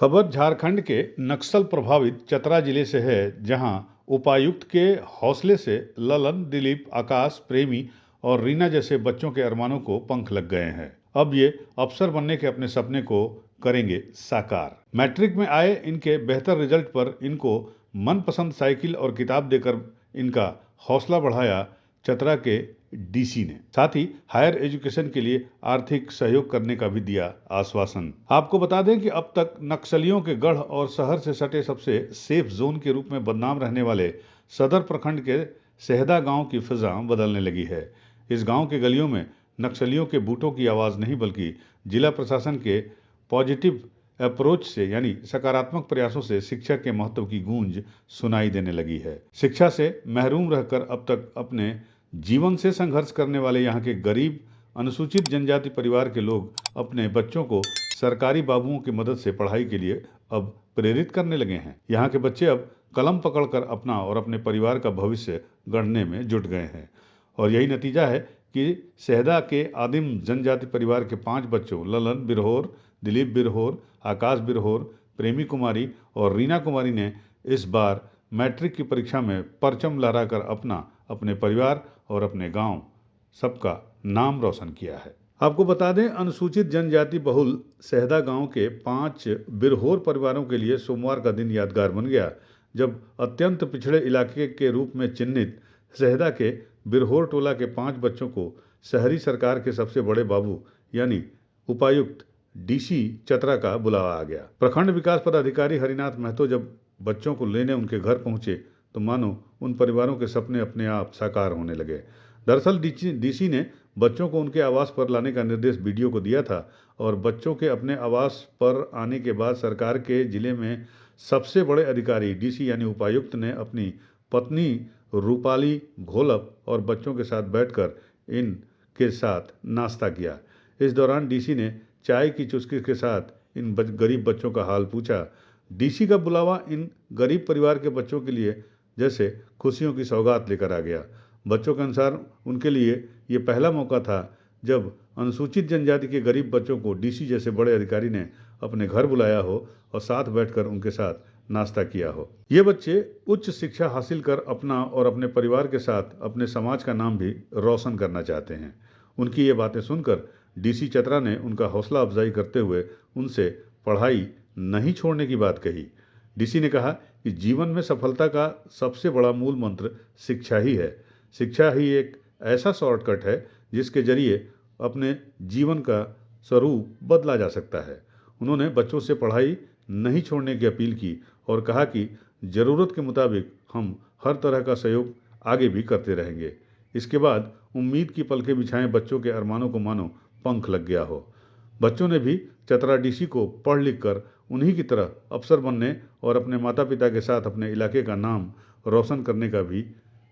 खबर झारखंड के नक्सल प्रभावित चतरा जिले से है, जहां उपायुक्त के हौसले से ललन, दिलीप, आकाश, प्रेमी और रीना जैसे बच्चों के अरमानों को पंख लग गए हैं। अब ये अफसर बनने के अपने सपने को करेंगे साकार। मैट्रिक में आए इनके बेहतर रिजल्ट पर इनको मनपसंद साइकिल और किताब देकर इनका हौसला बढ़ाया चतरा के डीसी ने। साथ ही हायर एजुकेशन के लिए आर्थिक सहयोग करने का भी दिया आश्वासन। आपको बता दें कि अब तक नक्सलियों के गढ़ और शहर से सटे सबसे सेफ जोन के रूप में बदनाम रहने वाले सदर प्रखंड के सेहदा गांव की फिजा बदलने लगी है। इस गांव के गलियों में नक्सलियों के बूटों की आवाज नहीं, बल्कि जिला प्रशासन के पॉजिटिव अप्रोच से यानी सकारात्मक प्रयासों से शिक्षा के महत्व की गूंज सुनाई देने लगी है। शिक्षा से महरूम रहकर अब तक अपने जीवन से संघर्ष करने वाले यहाँ के गरीब अनुसूचित जनजाति परिवार के लोग अपने बच्चों को सरकारी बाबुओं की मदद से पढ़ाई के लिए अब प्रेरित करने लगे हैं। यहाँ के बच्चे अब कलम पकड़कर अपना और अपने परिवार का भविष्य गढ़ने में जुट गए हैं। और यही नतीजा है कि सेहदा के आदिम जनजाति परिवार के 5 बच्चों ललन बिरहोर, दिलीप बिरहोर, आकाश बिरहोर, प्रेमी कुमारी और रीना कुमारी ने इस बार मैट्रिक की परीक्षा में परचम लहराकर अपना, अपने परिवार और अपने गांव सबका नाम रोशन किया है। आपको बता दें, अनुसूचित जनजाति बहुल सेहदा गांव के 5 बिरहोर परिवारों के लिए सोमवार का दिन यादगार बन गया, जब अत्यंत पिछड़े इलाके के रूप में चिन्हित सेहदा के बिरहोर टोला के 5 बच्चों को शहरी सरकार के सबसे बड़े बाबू यानी उपायुक्त डीसी चतरा का बुलावा आ गया। प्रखंड विकास पदाधिकारी हरिनाथ महतो जब बच्चों को लेने उनके घर पहुंचे तो मानो उन परिवारों के सपने अपने आप साकार होने लगे। दरअसल डीसी ने बच्चों को उनके आवास पर लाने का निर्देश बीडीओ को दिया था और बच्चों के अपने आवास पर आने के बाद सरकार के जिले में सबसे बड़े अधिकारी डीसी यानी उपायुक्त ने अपनी पत्नी रूपाली घोलप और बच्चों के साथ बैठकर इन के साथ नाश्ता किया। इस दौरान डीसी ने चाय की चुस्की के साथ इन गरीब बच्चों का हाल पूछा। डीसी का बुलावा इन गरीब परिवार के बच्चों के लिए जैसे खुशियों की सौगात लेकर आ गया। बच्चों के अनुसार उनके लिए ये पहला मौका था जब अनुसूचित जनजाति के गरीब बच्चों को डीसी जैसे बड़े अधिकारी ने अपने घर बुलाया हो और साथ बैठकर उनके साथ नाश्ता किया हो। ये बच्चे उच्च शिक्षा हासिल कर अपना और अपने परिवार के साथ अपने समाज का नाम भी रोशन करना चाहते हैं। उनकी ये बातें सुनकर डीसी चतरा ने उनका हौसला अफजाई करते हुए उनसे पढ़ाई नहीं छोड़ने की बात कही। डीसी ने कहा कि जीवन में सफलता का सबसे बड़ा मूल मंत्र शिक्षा ही है। शिक्षा ही एक ऐसा शॉर्टकट है जिसके जरिए अपने जीवन का स्वरूप बदला जा सकता है। उन्होंने बच्चों से पढ़ाई नहीं छोड़ने की अपील की और कहा कि जरूरत के मुताबिक हम हर तरह का सहयोग आगे भी करते रहेंगे। इसके बाद उम्मीद की पलकें बिछाएं बच्चों के अरमानों को मानो पंख लग गया हो। बच्चों ने भी चतरा डीसी को पढ़ लिख कर उन्हीं की तरह अफसर बनने और अपने माता पिता के साथ अपने इलाके का नाम रोशन करने का भी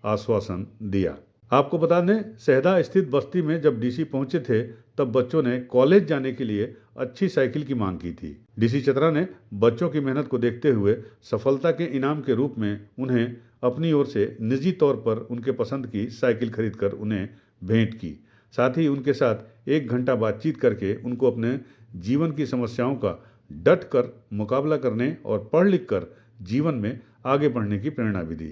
आश्वासन दिया। आपको बता दें, सेहदा स्थित बस्ती में जब डीसी पहुंचे थे तब बच्चों ने कॉलेज जाने के लिए अच्छी साइकिल की मांग की थी। डीसी चतरा ने बच्चों की मेहनत को देखते हुए सफलता के इनाम के रूप में उन्हें अपनी ओर से निजी तौर पर उनके पसंद की साइकिल खरीदकर उन्हें भेंट की। साथ ही उनके साथ 1 घंटा बातचीत करके उनको अपने जीवन की समस्याओं का डट कर मुकाबला करने और पढ़ लिख कर जीवन में आगे बढ़ने की प्रेरणा भी दी।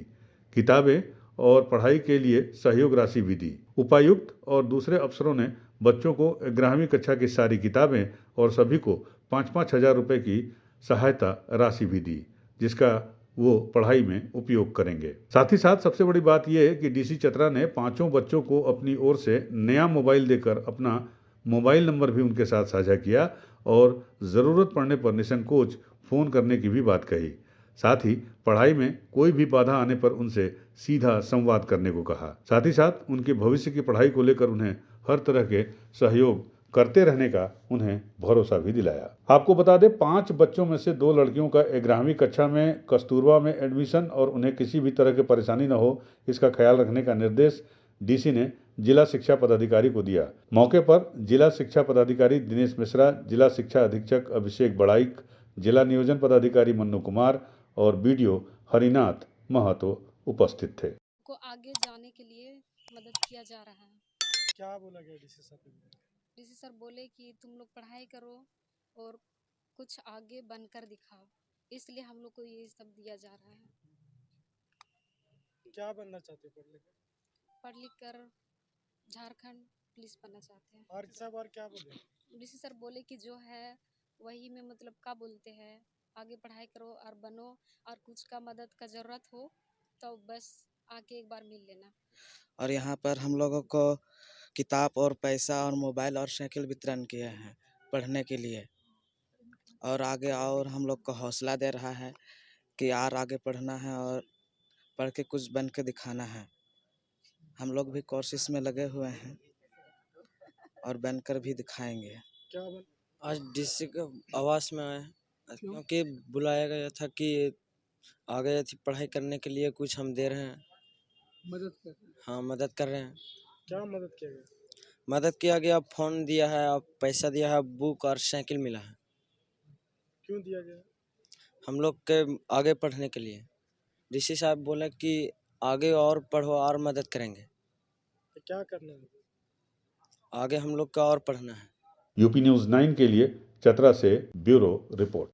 किताबें और पढ़ाई के लिए सहयोग राशि भी दी। उपायुक्त और दूसरे अफसरों ने बच्चों को 11वीं कक्षा की सारी किताबें और सभी को 5-5 हजार रुपए की सहायता राशि भी दी, जिसका वो पढ़ाई में उपयोग करेंगे। साथ ही साथ सबसे बड़ी बात यह है कि डीसी चतरा ने 5 बच्चों को अपनी ओर से नया मोबाइल देकर अपना मोबाइल नंबर भी उनके साथ साझा किया और ज़रूरत पड़ने पर निसंकोच फ़ोन करने की भी बात कही। साथ ही पढ़ाई में कोई भी बाधा आने पर उनसे सीधा संवाद करने को कहा। साथ ही साथ उनके भविष्य की पढ़ाई को लेकर उन्हें हर तरह के सहयोग करते रहने का उन्हें भरोसा भी दिलाया। आपको बता दें, 5 बच्चों में से 2 लड़कियों का 11वीं कक्षा में कस्तूरबा में एडमिशन और उन्हें किसी भी तरह की परेशानी न हो, इसका ख्याल रखने का निर्देश डीसी ने जिला शिक्षा पदाधिकारी को दिया। मौके पर जिला शिक्षा पदाधिकारी दिनेश मिश्रा, जिला शिक्षा अधीक्षक अभिषेक बड़ाइक, जिला नियोजन पदाधिकारी मन्नू कुमार और बीडीओ हरिनाथ महतो उपस्थित थे। को आगे जाने के लिए मदद किया जा रहा है। क्या बोला गया डीसी सर? डीसी सर बोले कि तुम लोग पढ़ाई करो और कुछ आगे बनकर दिखाओ, इसलिए हम लोग को ये सब दिया जा रहा है। क्या बनना चाहते हो पढ़ लिख? पढ़ लिख कर झारखंड पुलिस बनना चाहते हैं। और सब और क्या बोले? डीसी सर बोले कि जो है वही में मतलब क्या बोलते हैं, आगे पढ़ाई करो और बनो, और कुछ का मदद का ज़रूरत हो तो बस आके एक बार मिल लेना। और यहाँ पर हम लोगों को किताब और पैसा और मोबाइल और साइकिल वितरण किए हैं पढ़ने के लिए, और आगे और हम लोग को हौसला दे रहा है कि यार आगे पढ़ना है और पढ़ के कुछ बन के दिखाना है। हम लोग भी कोशिश में लगे हुए हैं और बनकर भी दिखाएंगे। क्या बन? आज डीसी के आवास में आए हैं क्योंकि बुलाया गया था कि आ गए थे पढ़ाई करने के लिए, कुछ हम दे रहे हैं, मदद कर रहे हैं। हाँ मदद कर रहे हैं। क्या मदद किया गया? मदद किया गया, फ़ोन दिया है और पैसा दिया है, बुक और साइकिल मिला है क्यों दिया गया? हम लोग के आगे पढ़ने के लिए। डीसी साहब बोले कि आगे और पढ़ो और मदद करेंगे, तो क्या करना है? आगे हम लोग का और पढ़ना है। यूपी न्यूज़ 9 के लिए चतरा से ब्यूरो रिपोर्ट।